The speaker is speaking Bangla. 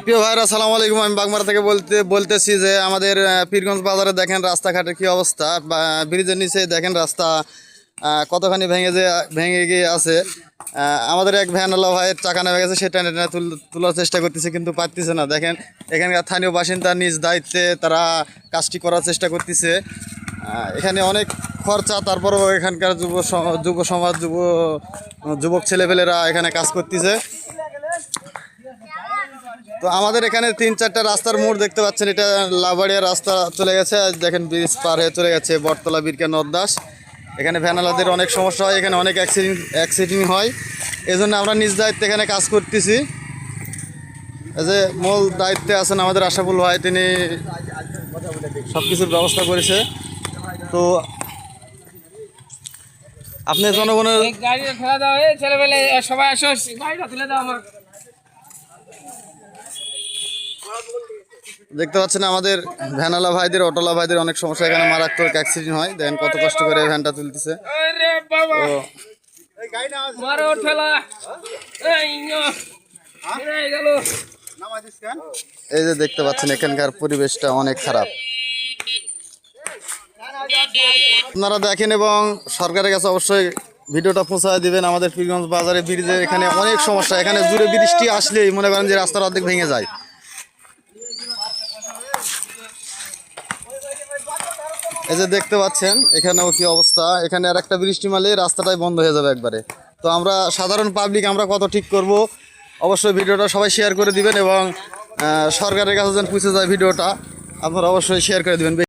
প্রিয় ভাইরা, আসসালামু আলাইকুম। আমি বাগমারা থেকে বলতেছি যে আমাদের পীরগঞ্জ বাজারে দেখেন রাস্তাঘাটের কি অবস্থা। ব্রিজের নিচে দেখেন রাস্তা কতখানি ভেঙে গিয়ে আছে। আমাদের এক ভ্যানওয়ালা ভাইয়ের চাকা নেমে গেছে, সেটা তোলার চেষ্টা করতেছে কিন্তু পারতেছে না। দেখেন এখানকার স্থানীয় বাসিন্দা নিজ দায়িত্বে তারা কাজটি করার চেষ্টা করতেছে। এখানে অনেক খরচা, তারপরেও এখানকার যুব সমাজ যুবক ছেলেপেলেরা এখানে কাজ করতেছে। তো আমাদের এখানে 3-4টা রাস্তার মোড় দেখতে পাচ্ছেন। এটা লাবাড়িয়া রাস্তা চলে গেছে, দেখেন ব্রিজ পার হয়ে চলে গেছে বটতলা বীরকা নরদাস। এখানে ভ্যানওয়ালাদের অনেক সমস্যা হয়, এখানে অনেক অ্যাক্সিডেন্ট হয়। এই জন্য আমরা নিজ দায়িত্বে এখানে কাজ করতেছি। এই যে মূল দায়িত্বে আছেন আমাদের আশাফুল ভাই, তিনি সব কিছুর ব্যবস্থা করেছে। তো আপনি জনগণের দেখতে পাচ্ছেন আমাদের ভ্যানওয়ালা ভাইদের, অটোলা ভাইদের অনেক সমস্যা, এখানে মারাত্মক অ্যাক্সিডেন্ট হয়। দেখেন কত কষ্ট করে ভ্যানটা তুলতেছে। এই যে দেখতে পাচ্ছেন এখানকার পরিবেশটা অনেক খারাপ। আপনারা দেখেন এবং সরকারের কাছে অবশ্যই ভিডিওটা পৌঁছায় দিবেন। আমাদের পীরগঞ্জ বাজারে ব্রিজের এখানে অনেক সমস্যা, এখানে জুড়ে বৃষ্টি আসলেই মনে করেন যে রাস্তার অর্ধেক ভেঙে যায়। এই যে দেখতে পাচ্ছেন এখানেও কি অবস্থা, এখানে আর একটা বৃষ্টি মারলে রাস্তাটাই বন্ধ হয়ে যাবে একবারে। তো আমরা সাধারণ পাবলিক আমরা কত ঠিক করব, অবশ্যই ভিডিওটা সবাই শেয়ার করে দিবেন এবং সরকারের কাছে যেন পৌঁছে যায় ভিডিওটা আপনারা অবশ্যই শেয়ার করে দিবেন।